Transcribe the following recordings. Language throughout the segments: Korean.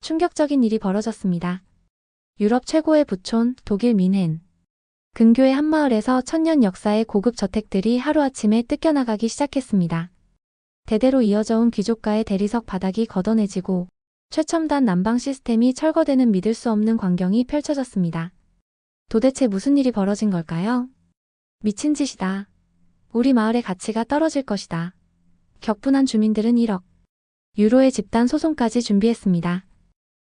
충격적인 일이 벌어졌습니다. 유럽 최고의 부촌, 독일 뮌헨. 근교의 한마을에서 천년 역사의 고급 저택들이 하루아침에 뜯겨나가기 시작했습니다. 대대로 이어져 온 귀족가의 대리석 바닥이 걷어내지고 최첨단 난방 시스템이 철거되는 믿을 수 없는 광경이 펼쳐졌습니다. 도대체 무슨 일이 벌어진 걸까요? 미친 짓이다. 우리 마을의 가치가 떨어질 것이다. 격분한 주민들은 1억 유로의 집단 소송까지 준비했습니다.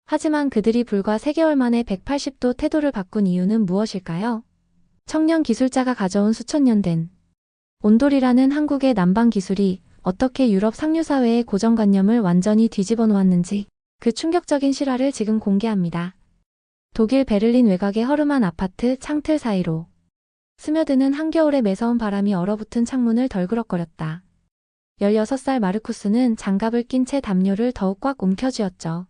하지만 그들이 불과 3개월 만에 180도 태도를 바꾼 이유는 무엇일까요? 청년 기술자가 가져온 수천 년 된 온돌이라는 한국의 난방 기술이 어떻게 유럽 상류사회의 고정관념을 완전히 뒤집어 놓았는지 그 충격적인 실화를 지금 공개합니다. 독일 베를린 외곽의 허름한 아파트 창틀 사이로 스며드는 한겨울의 매서운 바람이 얼어붙은 창문을 덜그럭거렸다. 16살 마르쿠스는 장갑을 낀 채 담요를 더욱 꽉 움켜쥐었죠.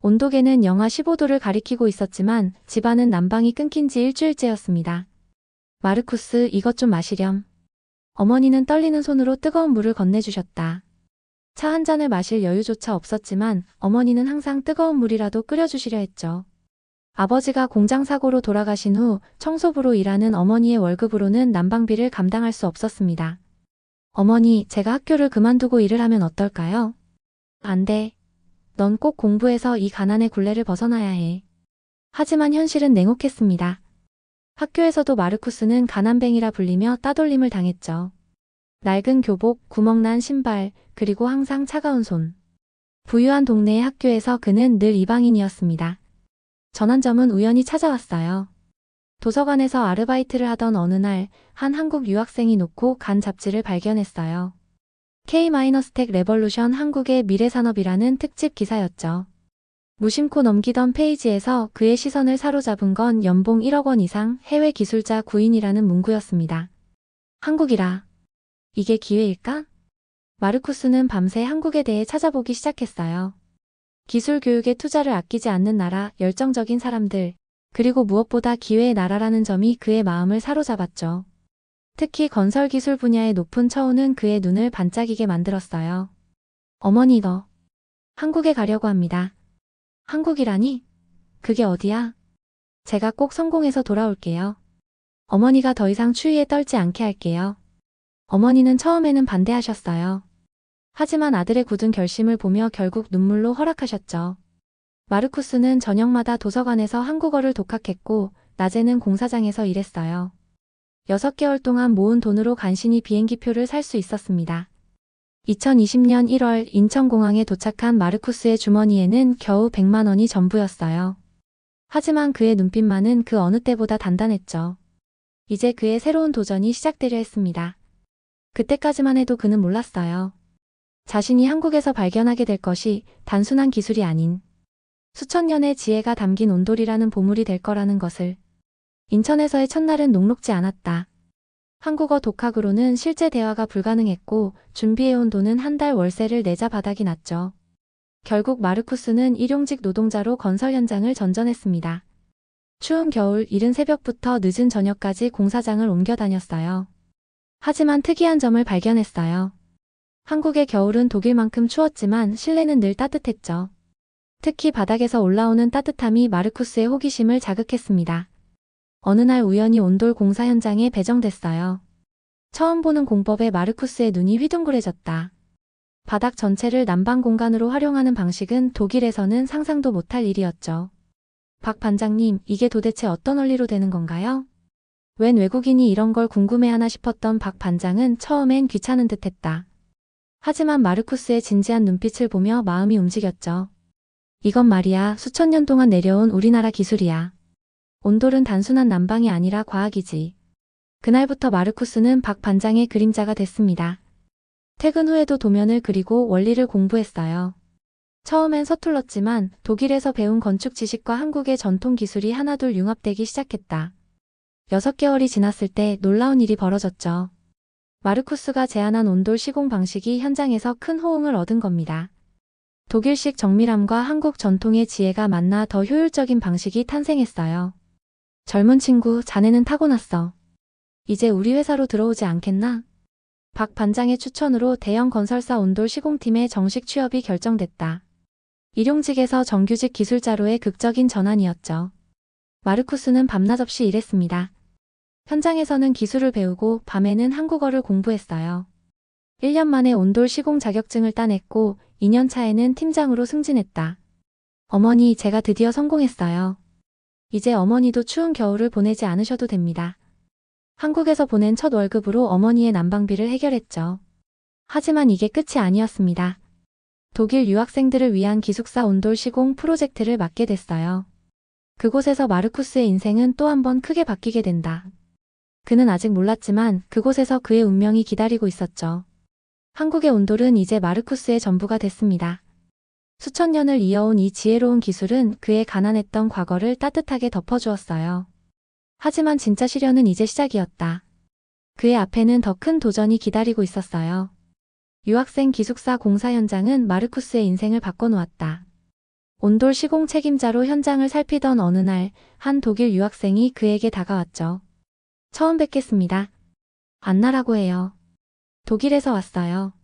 온도계는 영하 15도를 가리키고 있었지만 집안은 난방이 끊긴 지 일주일째였습니다. 마르쿠스, 이것 좀 마시렴. 어머니는 떨리는 손으로 뜨거운 물을 건네주셨다. 차 한 잔을 마실 여유조차 없었지만 어머니는 항상 뜨거운 물이라도 끓여주시려 했죠. 아버지가 공장사고로 돌아가신 후 청소부로 일하는 어머니의 월급으로는 난방비를 감당할 수 없었습니다. 어머니, 제가 학교를 그만두고 일을 하면 어떨까요? 안 돼. 넌 꼭 공부해서 이 가난의 굴레를 벗어나야 해. 하지만 현실은 냉혹했습니다. 학교에서도 마르쿠스는 가난뱅이라 불리며 따돌림을 당했죠. 낡은 교복, 구멍난 신발, 그리고 항상 차가운 손. 부유한 동네의 학교에서 그는 늘 이방인이었습니다. 전환점은 우연히 찾아왔어요. 도서관에서 아르바이트를 하던 어느 날, 한 한국 유학생이 놓고 간 잡지를 발견했어요. K-스택 레볼루션 한국의 미래산업이라는 특집 기사였죠. 무심코 넘기던 페이지에서 그의 시선을 사로잡은 건 연봉 1억 원 이상 해외 기술자 구인이라는 문구였습니다. 한국이라. 이게 기회일까? 마르쿠스는 밤새 한국에 대해 찾아보기 시작했어요. 기술 교육에 투자를 아끼지 않는 나라, 열정적인 사람들, 그리고 무엇보다 기회의 나라라는 점이 그의 마음을 사로잡았죠. 특히 건설 기술 분야의 높은 처우는 그의 눈을 반짝이게 만들었어요. 어머니, 너 한국에 가려고 합니다. 한국이라니? 그게 어디야? 제가 꼭 성공해서 돌아올게요. 어머니가 더 이상 추위에 떨지 않게 할게요. 어머니는 처음에는 반대하셨어요. 하지만 아들의 굳은 결심을 보며 결국 눈물로 허락하셨죠. 마르쿠스는 저녁마다 도서관에서 한국어를 독학했고 낮에는 공사장에서 일했어요. 6개월 동안 모은 돈으로 간신히 비행기표를 살 수 있었습니다. 2020년 1월 인천공항에 도착한 마르쿠스의 주머니에는 겨우 100만 원이 전부였어요. 하지만 그의 눈빛만은 그 어느 때보다 단단했죠. 이제 그의 새로운 도전이 시작되려 했습니다. 그때까지만 해도 그는 몰랐어요. 자신이 한국에서 발견하게 될 것이 단순한 기술이 아닌 수천 년의 지혜가 담긴 온돌이라는 보물이 될 거라는 것을. 인천에서의 첫날은 녹록지 않았다. 한국어 독학으로는 실제 대화가 불가능했고 준비해온 돈은 한 달 월세를 내자 바닥이 났죠. 결국 마르쿠스는 일용직 노동자로 건설 현장을 전전했습니다. 추운 겨울 이른 새벽부터 늦은 저녁까지 공사장을 옮겨 다녔어요. 하지만 특이한 점을 발견했어요. 한국의 겨울은 독일만큼 추웠지만 실내는 늘 따뜻했죠. 특히 바닥에서 올라오는 따뜻함이 마르쿠스의 호기심을 자극했습니다. 어느 날 우연히 온돌 공사 현장에 배정됐어요. 처음 보는 공법에 마르쿠스의 눈이 휘둥그레졌다. 바닥 전체를 난방 공간으로 활용하는 방식은 독일에서는 상상도 못할 일이었죠. 박 반장님, 이게 도대체 어떤 원리로 되는 건가요? 웬 외국인이 이런 걸 궁금해하나 싶었던 박 반장은 처음엔 귀찮은 듯했다. 하지만 마르쿠스의 진지한 눈빛을 보며 마음이 움직였죠. 이건 말이야, 수천 년 동안 내려온 우리나라 기술이야. 온돌은 단순한 난방이 아니라 과학이지. 그날부터 마르쿠스는 박 반장의 그림자가 됐습니다. 퇴근 후에도 도면을 그리고 원리를 공부했어요. 처음엔 서툴렀지만 독일에서 배운 건축 지식과 한국의 전통 기술이 하나둘 융합되기 시작했다. 6개월이 지났을 때 놀라운 일이 벌어졌죠. 마르쿠스가 제안한 온돌 시공 방식이 현장에서 큰 호응을 얻은 겁니다. 독일식 정밀함과 한국 전통의 지혜가 만나 더 효율적인 방식이 탄생했어요. 젊은 친구, 자네는 타고났어. 이제 우리 회사로 들어오지 않겠나? 박 반장의 추천으로 대형 건설사 온돌 시공팀에 정식 취업이 결정됐다. 일용직에서 정규직 기술자로의 극적인 전환이었죠. 마르쿠스는 밤낮 없이 일했습니다. 현장에서는 기술을 배우고 밤에는 한국어를 공부했어요. 1년 만에 온돌 시공 자격증을 따냈고 2년 차에는 팀장으로 승진했다. 어머니, 제가 드디어 성공했어요. 이제 어머니도 추운 겨울을 보내지 않으셔도 됩니다. 한국에서 보낸 첫 월급으로 어머니의 난방비를 해결했죠. 하지만 이게 끝이 아니었습니다. 독일 유학생들을 위한 기숙사 온돌 시공 프로젝트를 맡게 됐어요. 그곳에서 마르쿠스의 인생은 또 한 번 크게 바뀌게 된다. 그는 아직 몰랐지만 그곳에서 그의 운명이 기다리고 있었죠. 한국의 온돌은 이제 마르쿠스의 전부가 됐습니다. 수천 년을 이어온 이 지혜로운 기술은 그의 가난했던 과거를 따뜻하게 덮어주었어요. 하지만 진짜 시련은 이제 시작이었다. 그의 앞에는 더 큰 도전이 기다리고 있었어요. 유학생 기숙사 공사 현장은 마르쿠스의 인생을 바꿔놓았다. 온돌 시공 책임자로 현장을 살피던 어느 날, 한 독일 유학생이 그에게 다가왔죠. 처음 뵙겠습니다. 안나라고 해요. 독일에서 왔어요.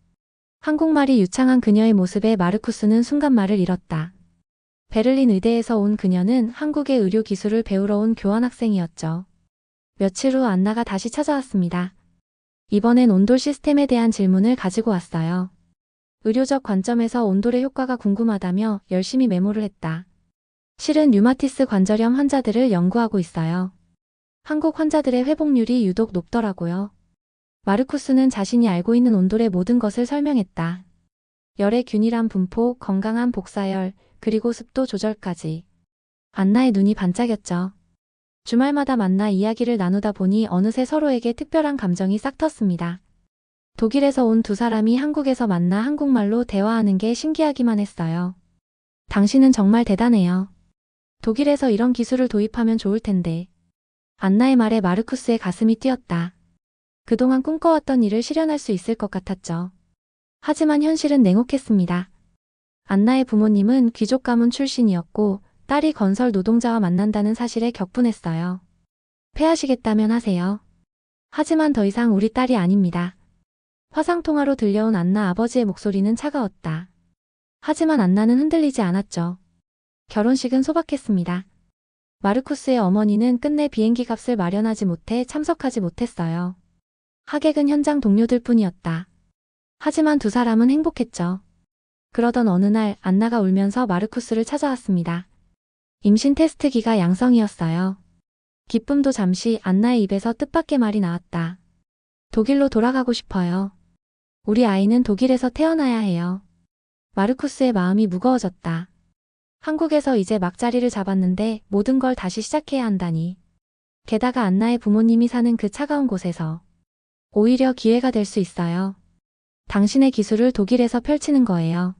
한국말이 유창한 그녀의 모습에 마르쿠스는 순간 말을 잃었다. 베를린 의대에서 온 그녀는 한국의 의료 기술을 배우러 온 교환학생이었죠. 며칠 후 안나가 다시 찾아왔습니다. 이번엔 온돌 시스템에 대한 질문을 가지고 왔어요. 의료적 관점에서 온돌의 효과가 궁금하다며 열심히 메모를 했다. 실은 류마티스 관절염 환자들을 연구하고 있어요. 한국 환자들의 회복률이 유독 높더라고요. 마르쿠스는 자신이 알고 있는 온돌의 모든 것을 설명했다. 열의 균일한 분포, 건강한 복사열, 그리고 습도 조절까지. 안나의 눈이 반짝였죠. 주말마다 만나 이야기를 나누다 보니 어느새 서로에게 특별한 감정이 싹 텄습니다. 독일에서 온 두 사람이 한국에서 만나 한국말로 대화하는 게 신기하기만 했어요. 당신은 정말 대단해요. 독일에서 이런 기술을 도입하면 좋을 텐데. 안나의 말에 마르쿠스의 가슴이 뛰었다. 그동안 꿈꿔왔던 일을 실현할 수 있을 것 같았죠. 하지만 현실은 냉혹했습니다. 안나의 부모님은 귀족 가문 출신이었고 딸이 건설 노동자와 만난다는 사실에 격분했어요. 패하시겠다면 하세요. 하지만 더 이상 우리 딸이 아닙니다. 화상통화로 들려온 안나 아버지의 목소리는 차가웠다. 하지만 안나는 흔들리지 않았죠. 결혼식은 소박했습니다. 마르쿠스의 어머니는 끝내 비행기 값을 마련하지 못해 참석하지 못했어요. 하객은 현장 동료들 뿐이었다. 하지만 두 사람은 행복했죠. 그러던 어느 날 안나가 울면서 마르쿠스를 찾아왔습니다. 임신 테스트기가 양성이었어요. 기쁨도 잠시 안나의 입에서 뜻밖의 말이 나왔다. 독일로 돌아가고 싶어요. 우리 아이는 독일에서 태어나야 해요. 마르쿠스의 마음이 무거워졌다. 한국에서 이제 막 자리를 잡았는데 모든 걸 다시 시작해야 한다니. 게다가 안나의 부모님이 사는 그 차가운 곳에서. 오히려 기회가 될 수 있어요. 당신의 기술을 독일에서 펼치는 거예요.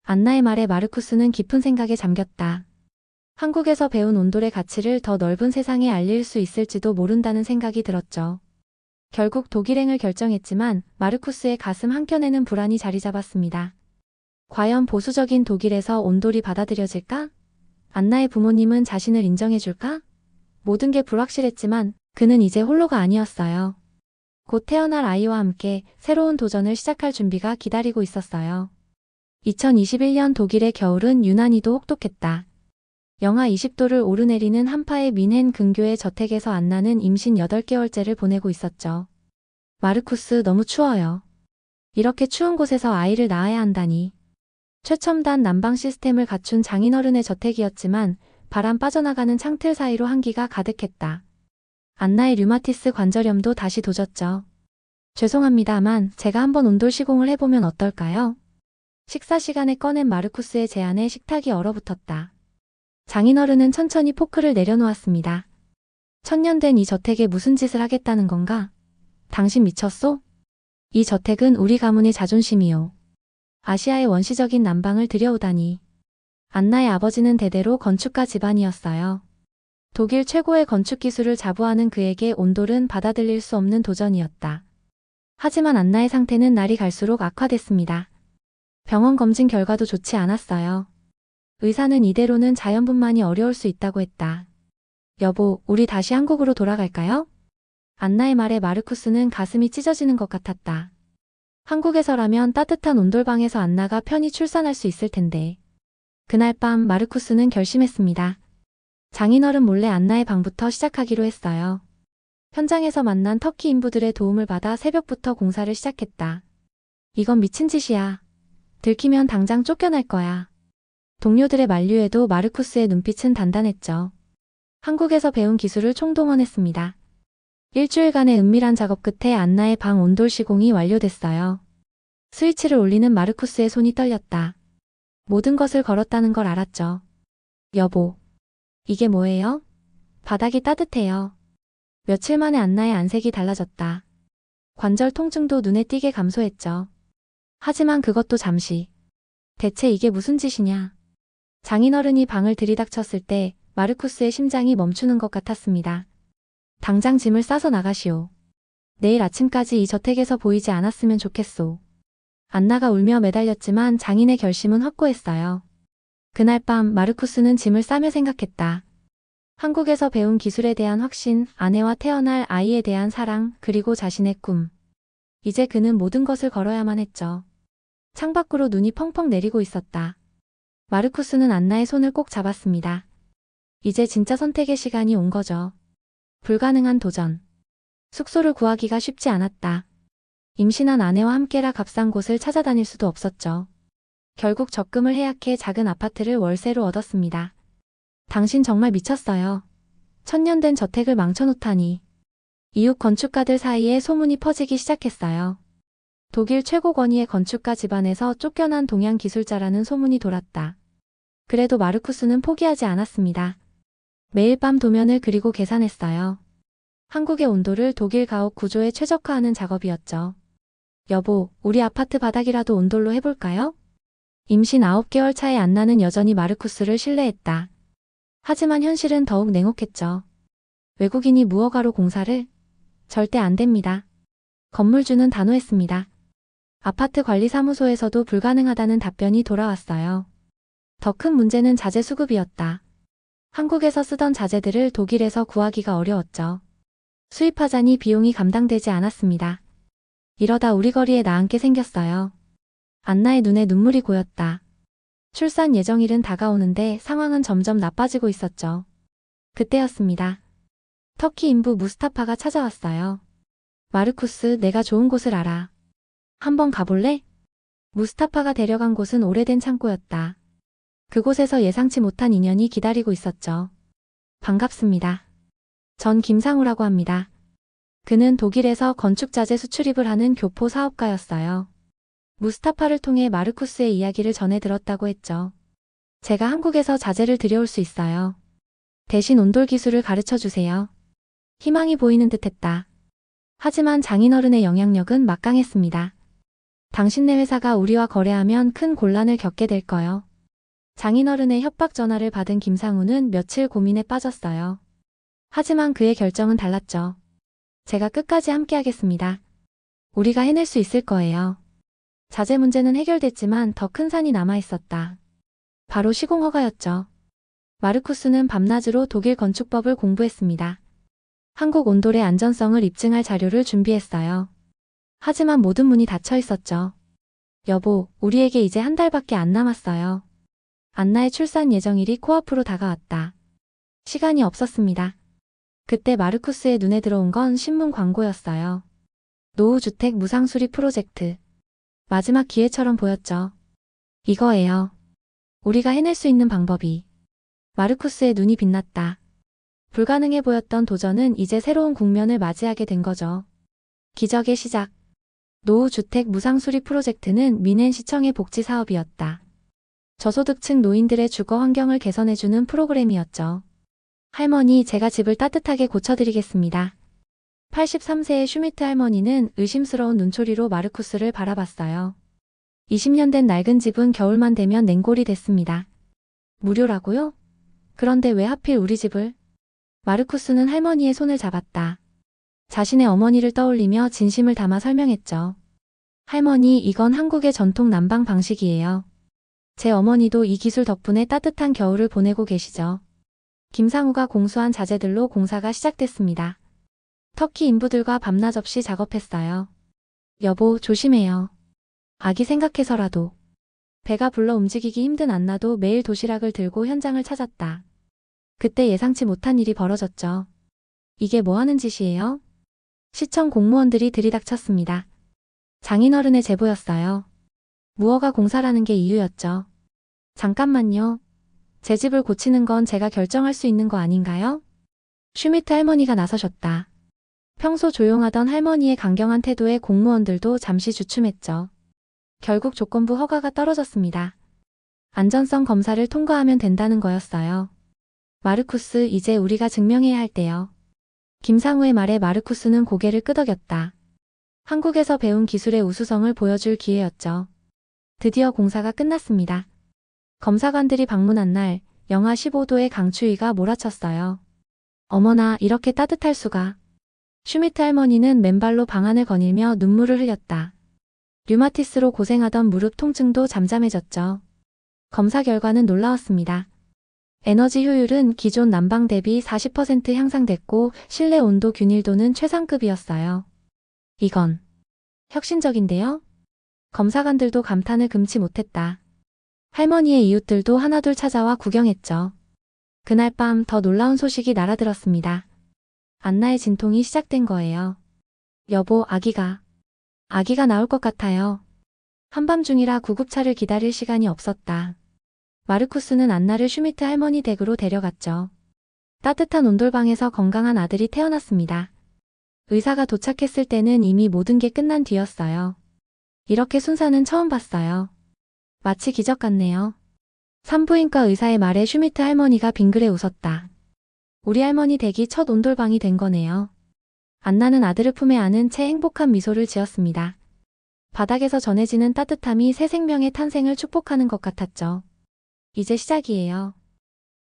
안나의 말에 마르쿠스는 깊은 생각에 잠겼다. 한국에서 배운 온돌의 가치를 더 넓은 세상에 알릴 수 있을지도 모른다는 생각이 들었죠. 결국 독일행을 결정했지만 마르쿠스의 가슴 한켠에는 불안이 자리 잡았습니다. 과연 보수적인 독일에서 온돌이 받아들여질까? 안나의 부모님은 자신을 인정해줄까? 모든 게 불확실했지만 그는 이제 홀로가 아니었어요. 곧 태어날 아이와 함께 새로운 도전을 시작할 준비가 기다리고 있었어요. 2021년 독일의 겨울은 유난히도 혹독했다. 영하 20도를 오르내리는 한파의 뮌헨 근교의 저택에서 안나는 임신 8개월째를 보내고 있었죠. 마르쿠스, 너무 추워요. 이렇게 추운 곳에서 아이를 낳아야 한다니. 최첨단 난방 시스템을 갖춘 장인어른의 저택이었지만 바람 빠져나가는 창틀 사이로 한기가 가득했다. 안나의 류마티스 관절염도 다시 도졌죠. 죄송합니다만 제가 한번 온돌 시공을 해보면 어떨까요? 식사 시간에 꺼낸 마르쿠스의 제안에 식탁이 얼어붙었다. 장인어른은 천천히 포크를 내려놓았습니다. 천년된 이 저택에 무슨 짓을 하겠다는 건가? 당신 미쳤소? 이 저택은 우리 가문의 자존심이요. 아시아의 원시적인 난방을 들여오다니. 안나의 아버지는 대대로 건축가 집안이었어요. 독일 최고의 건축 기술을 자부하는 그에게 온돌은 받아들일 수 없는 도전이었다. 하지만 안나의 상태는 날이 갈수록 악화됐습니다. 병원 검진 결과도 좋지 않았어요. 의사는 이대로는 자연분만이 어려울 수 있다고 했다. 여보, 우리 다시 한국으로 돌아갈까요? 안나의 말에 마르쿠스는 가슴이 찢어지는 것 같았다. 한국에서라면 따뜻한 온돌방에서 안나가 편히 출산할 수 있을 텐데. 그날 밤 마르쿠스는 결심했습니다. 장인어른 몰래 안나의 방부터 시작하기로 했어요. 현장에서 만난 터키 인부들의 도움을 받아 새벽부터 공사를 시작했다. 이건 미친 짓이야. 들키면 당장 쫓겨날 거야. 동료들의 만류에도 마르쿠스의 눈빛은 단단했죠. 한국에서 배운 기술을 총동원했습니다. 일주일간의 은밀한 작업 끝에 안나의 방 온돌 시공이 완료됐어요. 스위치를 올리는 마르쿠스의 손이 떨렸다. 모든 것을 걸었다는 걸 알았죠. 여보, 이게 뭐예요? 바닥이 따뜻해요. 며칠 만에 안나의 안색이 달라졌다. 관절 통증도 눈에 띄게 감소했죠. 하지만 그것도 잠시. 대체 이게 무슨 짓이냐? 장인어른이 방을 들이닥쳤을 때 마르쿠스의 심장이 멈추는 것 같았습니다. 당장 짐을 싸서 나가시오. 내일 아침까지 이 저택에서 보이지 않았으면 좋겠소. 안나가 울며 매달렸지만 장인의 결심은 확고했어요. 그날 밤 마르쿠스는 짐을 싸며 생각했다. 한국에서 배운 기술에 대한 확신, 아내와 태어날 아이에 대한 사랑, 그리고 자신의 꿈. 이제 그는 모든 것을 걸어야만 했죠. 창밖으로 눈이 펑펑 내리고 있었다. 마르쿠스는 안나의 손을 꼭 잡았습니다. 이제 진짜 선택의 시간이 온 거죠. 불가능한 도전. 숙소를 구하기가 쉽지 않았다. 임신한 아내와 함께라 값싼 곳을 찾아다닐 수도 없었죠. 결국 적금을 해약해 작은 아파트를 월세로 얻었습니다. 당신 정말 미쳤어요. 천년된 저택을 망쳐놓다니. 이웃 건축가들 사이에 소문이 퍼지기 시작했어요. 독일 최고 권위의 건축가 집안에서 쫓겨난 동양 기술자라는 소문이 돌았다. 그래도 마르쿠스는 포기하지 않았습니다. 매일 밤 도면을 그리고 계산했어요. 한국의 온도를 독일 가옥 구조에 최적화하는 작업이었죠. 여보, 우리 아파트 바닥이라도 온돌로 해볼까요? 임신 9개월 차의 안나는 여전히 마르쿠스를 신뢰했다. 하지만 현실은 더욱 냉혹했죠. 외국인이 무허가로 공사를? 절대 안 됩니다. 건물주는 단호했습니다. 아파트 관리사무소에서도 불가능하다는 답변이 돌아왔어요. 더 큰 문제는 자재 수급이었다. 한국에서 쓰던 자재들을 독일에서 구하기가 어려웠죠. 수입하자니 비용이 감당되지 않았습니다. 이러다 우리 거리에 나앉게 생겼어요. 안나의 눈에 눈물이 고였다. 출산 예정일은 다가오는데 상황은 점점 나빠지고 있었죠. 그때였습니다. 터키 인부 무스타파가 찾아왔어요. 마르쿠스, 내가 좋은 곳을 알아. 한번 가볼래? 무스타파가 데려간 곳은 오래된 창고였다. 그곳에서 예상치 못한 인연이 기다리고 있었죠. 반갑습니다. 전 김상우라고 합니다. 그는 독일에서 건축자재 수출입을 하는 교포 사업가였어요. 무스타파를 통해 마르쿠스의 이야기를 전해 들었다고 했죠. 제가 한국에서 자재를 들여올 수 있어요. 대신 온돌 기술을 가르쳐 주세요. 희망이 보이는 듯했다. 하지만 장인어른의 영향력은 막강했습니다. 당신네 회사가 우리와 거래하면 큰 곤란을 겪게 될 거요. 장인어른의 협박 전화를 받은 김상우는 며칠 고민에 빠졌어요. 하지만 그의 결정은 달랐죠. 제가 끝까지 함께하겠습니다. 우리가 해낼 수 있을 거예요. 자재 문제는 해결됐지만 더 큰 산이 남아있었다. 바로 시공 허가였죠. 마르쿠스는 밤낮으로 독일 건축법을 공부했습니다. 한국 온돌의 안전성을 입증할 자료를 준비했어요. 하지만 모든 문이 닫혀 있었죠. 여보, 우리에게 이제 한 달밖에 안 남았어요. 안나의 출산 예정일이 코앞으로 다가왔다. 시간이 없었습니다. 그때 마르쿠스의 눈에 들어온 건 신문 광고였어요. 노후주택 무상수리 프로젝트. 마지막 기회처럼 보였죠. 이거예요. 우리가 해낼 수 있는 방법이. 마르쿠스의 눈이 빛났다. 불가능해 보였던 도전은 이제 새로운 국면을 맞이하게 된 거죠. 기적의 시작. 노후주택 무상수리 프로젝트는 미넨시청의 복지사업이었다. 저소득층 노인들의 주거 환경을 개선해주는 프로그램이었죠. 할머니, 제가 집을 따뜻하게 고쳐드리겠습니다. 83세의 슈미트 할머니는 의심스러운 눈초리로 마르쿠스를 바라봤어요. 20년 된 낡은 집은 겨울만 되면 냉골이 됐습니다. 무료라고요? 그런데 왜 하필 우리 집을? 마르쿠스는 할머니의 손을 잡았다. 자신의 어머니를 떠올리며 진심을 담아 설명했죠. 할머니, 이건 한국의 전통 난방 방식이에요. 제 어머니도 이 기술 덕분에 따뜻한 겨울을 보내고 계시죠. 김상우가 공수한 자재들로 공사가 시작됐습니다. 터키 인부들과 밤낮 없이 작업했어요. 여보, 조심해요. 아기 생각해서라도. 배가 불러 움직이기 힘든 안나도 매일 도시락을 들고 현장을 찾았다. 그때 예상치 못한 일이 벌어졌죠. 이게 뭐 하는 짓이에요? 시청 공무원들이 들이닥쳤습니다. 장인어른의 제보였어요. 무허가 공사라는 게 이유였죠. 잠깐만요. 제 집을 고치는 건 제가 결정할 수 있는 거 아닌가요? 슈미트 할머니가 나서셨다. 평소 조용하던 할머니의 강경한 태도에 공무원들도 잠시 주춤했죠. 결국 조건부 허가가 떨어졌습니다. 안전성 검사를 통과하면 된다는 거였어요. 마르쿠스, 이제 우리가 증명해야 할 때요. 김상우의 말에 마르쿠스는 고개를 끄덕였다. 한국에서 배운 기술의 우수성을 보여줄 기회였죠. 드디어 공사가 끝났습니다. 검사관들이 방문한 날 영하 15도의 강추위가 몰아쳤어요. 어머나, 이렇게 따뜻할 수가. 슈미트 할머니는 맨발로 방안을 거닐며 눈물을 흘렸다. 류마티스로 고생하던 무릎 통증도 잠잠해졌죠. 검사 결과는 놀라웠습니다. 에너지 효율은 기존 난방 대비 40% 향상됐고 실내 온도 균일도는 최상급이었어요. 이건 혁신적인데요? 검사관들도 감탄을 금치 못했다. 할머니의 이웃들도 하나둘 찾아와 구경했죠. 그날 밤 더 놀라운 소식이 날아들었습니다. 안나의 진통이 시작된 거예요. 여보, 아기가 나올 것 같아요. 한밤중이라 구급차를 기다릴 시간이 없었다. 마르쿠스는 안나를 슈미트 할머니 댁으로 데려갔죠. 따뜻한 온돌방에서 건강한 아들이 태어났습니다. 의사가 도착했을 때는 이미 모든 게 끝난 뒤였어요. 이렇게 순사는 처음 봤어요. 마치 기적 같네요. 산부인과 의사의 말에 슈미트 할머니가 빙그레 웃었다. 우리 할머니 댁이 첫 온돌방이 된 거네요. 안나는 아들을 품에 안은 채 행복한 미소를 지었습니다. 바닥에서 전해지는 따뜻함이 새 생명의 탄생을 축복하는 것 같았죠. 이제 시작이에요.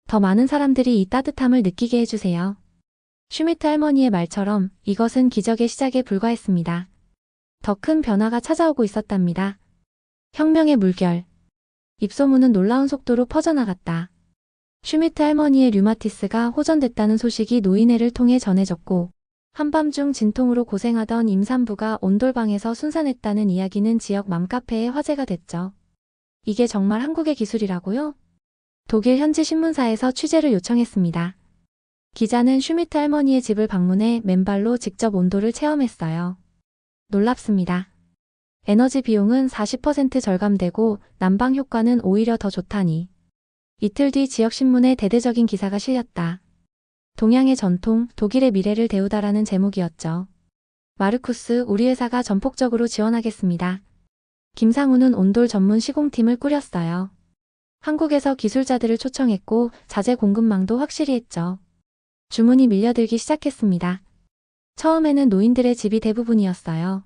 더 많은 사람들이 이 따뜻함을 느끼게 해주세요. 슈미트 할머니의 말처럼 이것은 기적의 시작에 불과했습니다. 더 큰 변화가 찾아오고 있었답니다. 혁명의 물결. 입소문은 놀라운 속도로 퍼져나갔다. 슈미트 할머니의 류마티스가 호전됐다는 소식이 노인회를 통해 전해졌고 한밤중 진통으로 고생하던 임산부가 온돌방에서 순산했다는 이야기는 지역 맘카페의 화제가 됐죠. 이게 정말 한국의 기술이라고요? 독일 현지 신문사에서 취재를 요청했습니다. 기자는 슈미트 할머니의 집을 방문해 맨발로 직접 온도를 체험했어요. 놀랍습니다. 에너지 비용은 40% 절감되고 난방 효과는 오히려 더 좋다니. 이틀 뒤 지역신문에 대대적인 기사가 실렸다. 동양의 전통, 독일의 미래를 대우다라는 제목이었죠. 마르쿠스, 우리 회사가 전폭적으로 지원하겠습니다. 김상우는 온돌 전문 시공팀을 꾸렸어요. 한국에서 기술자들을 초청했고 자재 공급망도 확실히 했죠. 주문이 밀려들기 시작했습니다. 처음에는 노인들의 집이 대부분이었어요.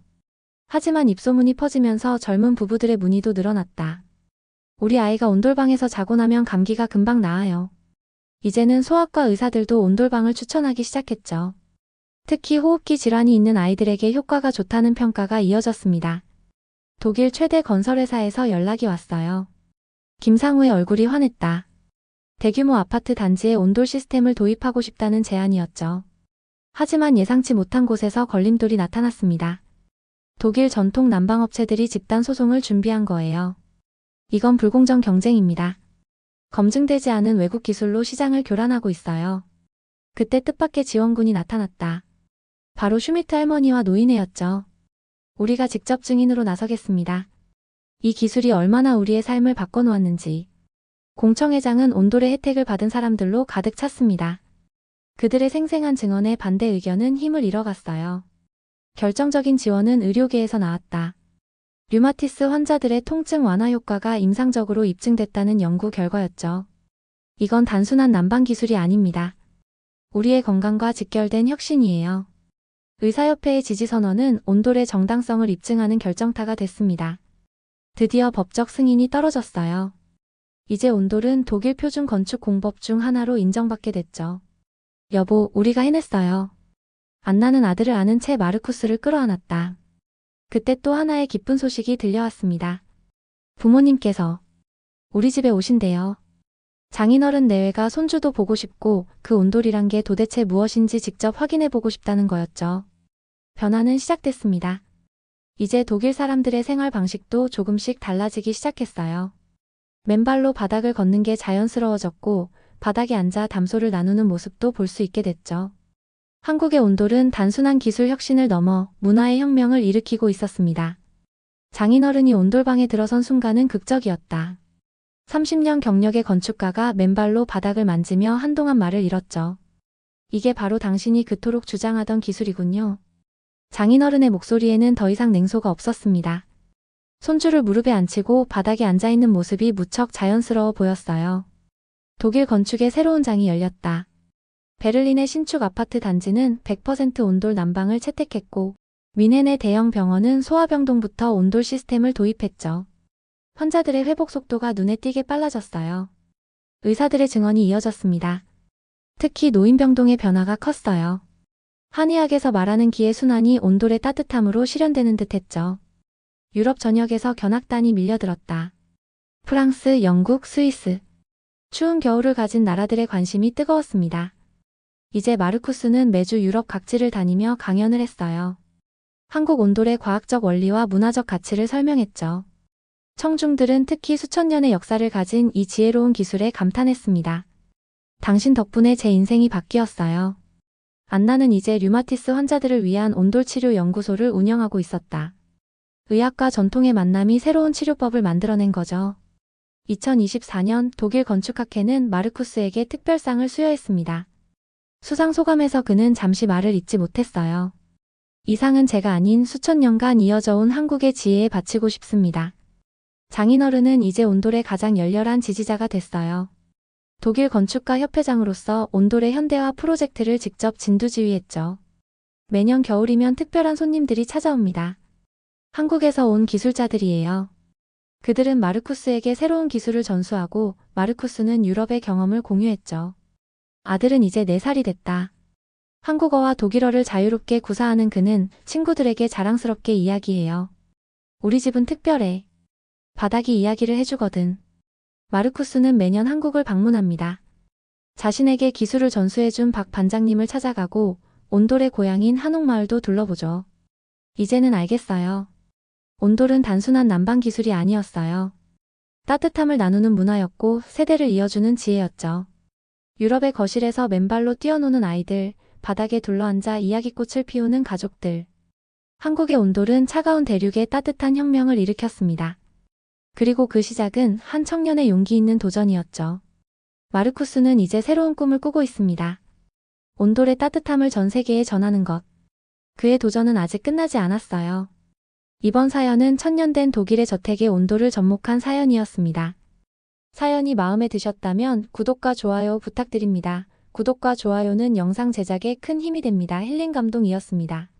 하지만 입소문이 퍼지면서 젊은 부부들의 문의도 늘어났다. 우리 아이가 온돌방에서 자고 나면 감기가 금방 나아요. 이제는 소아과 의사들도 온돌방을 추천하기 시작했죠. 특히 호흡기 질환이 있는 아이들에게 효과가 좋다는 평가가 이어졌습니다. 독일 최대 건설회사에서 연락이 왔어요. 김상우의 얼굴이 환했다. 대규모 아파트 단지에 온돌 시스템을 도입하고 싶다는 제안이었죠. 하지만 예상치 못한 곳에서 걸림돌이 나타났습니다. 독일 전통 난방업체들이 집단 소송을 준비한 거예요. 이건 불공정 경쟁입니다. 검증되지 않은 외국 기술로 시장을 교란하고 있어요. 그때 뜻밖의 지원군이 나타났다. 바로 슈미트 할머니와 노인회였죠. 우리가 직접 증인으로 나서겠습니다. 이 기술이 얼마나 우리의 삶을 바꿔놓았는지. 공청회장은 온돌의 혜택을 받은 사람들로 가득 찼습니다. 그들의 생생한 증언에 반대 의견은 힘을 잃어갔어요. 결정적인 지원은 의료계에서 나왔다. 류마티스 환자들의 통증 완화 효과가 임상적으로 입증됐다는 연구 결과였죠. 이건 단순한 난방 기술이 아닙니다. 우리의 건강과 직결된 혁신이에요. 의사협회의 지지선언은 온돌의 정당성을 입증하는 결정타가 됐습니다. 드디어 법적 승인이 떨어졌어요. 이제 온돌은 독일 표준 건축 공법 중 하나로 인정받게 됐죠. 여보, 우리가 해냈어요. 안나는 아들을 아는 채 마르쿠스를 끌어안았다. 그때 또 하나의 기쁜 소식이 들려왔습니다. 부모님께서 우리 집에 오신대요. 장인어른 내외가 손주도 보고 싶고 그 온돌이란 게 도대체 무엇인지 직접 확인해보고 싶다는 거였죠. 변화는 시작됐습니다. 이제 독일 사람들의 생활 방식도 조금씩 달라지기 시작했어요. 맨발로 바닥을 걷는 게 자연스러워졌고 바닥에 앉아 담소를 나누는 모습도 볼 수 있게 됐죠. 한국의 온돌은 단순한 기술 혁신을 넘어 문화의 혁명을 일으키고 있었습니다. 장인어른이 온돌방에 들어선 순간은 극적이었다. 30년 경력의 건축가가 맨발로 바닥을 만지며 한동안 말을 잃었죠. 이게 바로 당신이 그토록 주장하던 기술이군요. 장인어른의 목소리에는 더 이상 냉소가 없었습니다. 손주를 무릎에 앉히고 바닥에 앉아있는 모습이 무척 자연스러워 보였어요. 독일 건축의 새로운 장이 열렸다. 베를린의 신축 아파트 단지는 100% 온돌 난방을 채택했고 뮌헨의 대형 병원은 소아병동부터 온돌 시스템을 도입했죠. 환자들의 회복 속도가 눈에 띄게 빨라졌어요. 의사들의 증언이 이어졌습니다. 특히 노인병동의 변화가 컸어요. 한의학에서 말하는 기의 순환이 온돌의 따뜻함으로 실현되는 듯했죠. 유럽 전역에서 견학단이 밀려들었다. 프랑스, 영국, 스위스. 추운 겨울을 가진 나라들의 관심이 뜨거웠습니다. 이제 마르쿠스는 매주 유럽 각지를 다니며 강연을 했어요. 한국 온돌의 과학적 원리와 문화적 가치를 설명했죠. 청중들은 특히 수천 년의 역사를 가진 이 지혜로운 기술에 감탄했습니다. 당신 덕분에 제 인생이 바뀌었어요. 안나는 이제 류마티스 환자들을 위한 온돌 치료 연구소를 운영하고 있었다. 의학과 전통의 만남이 새로운 치료법을 만들어낸 거죠. 2024년 독일 건축학회는 마르쿠스에게 특별상을 수여했습니다. 수상 소감에서 그는 잠시 말을 잇지 못했어요. 이 상은 제가 아닌 수천 년간 이어져 온 한국의 지혜에 바치고 싶습니다. 장인어른은 이제 온돌의 가장 열렬한 지지자가 됐어요. 독일 건축가 협회장으로서 온돌의 현대화 프로젝트를 직접 진두지휘했죠. 매년 겨울이면 특별한 손님들이 찾아옵니다. 한국에서 온 기술자들이에요. 그들은 마르쿠스에게 새로운 기술을 전수하고 마르쿠스는 유럽의 경험을 공유했죠. 아들은 이제 4살이 됐다. 한국어와 독일어를 자유롭게 구사하는 그는 친구들에게 자랑스럽게 이야기해요. 우리 집은 특별해. 바닥이 이야기를 해주거든. 마르쿠스는 매년 한국을 방문합니다. 자신에게 기술을 전수해준 박 반장님을 찾아가고 온돌의 고향인 한옥마을도 둘러보죠. 이제는 알겠어요. 온돌은 단순한 난방 기술이 아니었어요. 따뜻함을 나누는 문화였고 세대를 이어주는 지혜였죠. 유럽의 거실에서 맨발로 뛰어노는 아이들, 바닥에 둘러앉아 이야기꽃을 피우는 가족들. 한국의 온돌은 차가운 대륙에 따뜻한 혁명을 일으켰습니다. 그리고 그 시작은 한 청년의 용기 있는 도전이었죠. 마르쿠스는 이제 새로운 꿈을 꾸고 있습니다. 온돌의 따뜻함을 전 세계에 전하는 것. 그의 도전은 아직 끝나지 않았어요. 이번 사연은 천년된 독일의 저택의 온돌을 접목한 사연이었습니다. 사연이 마음에 드셨다면 구독과 좋아요 부탁드립니다. 구독과 좋아요는 영상 제작에 큰 힘이 됩니다. 힐링 감동이었습니다.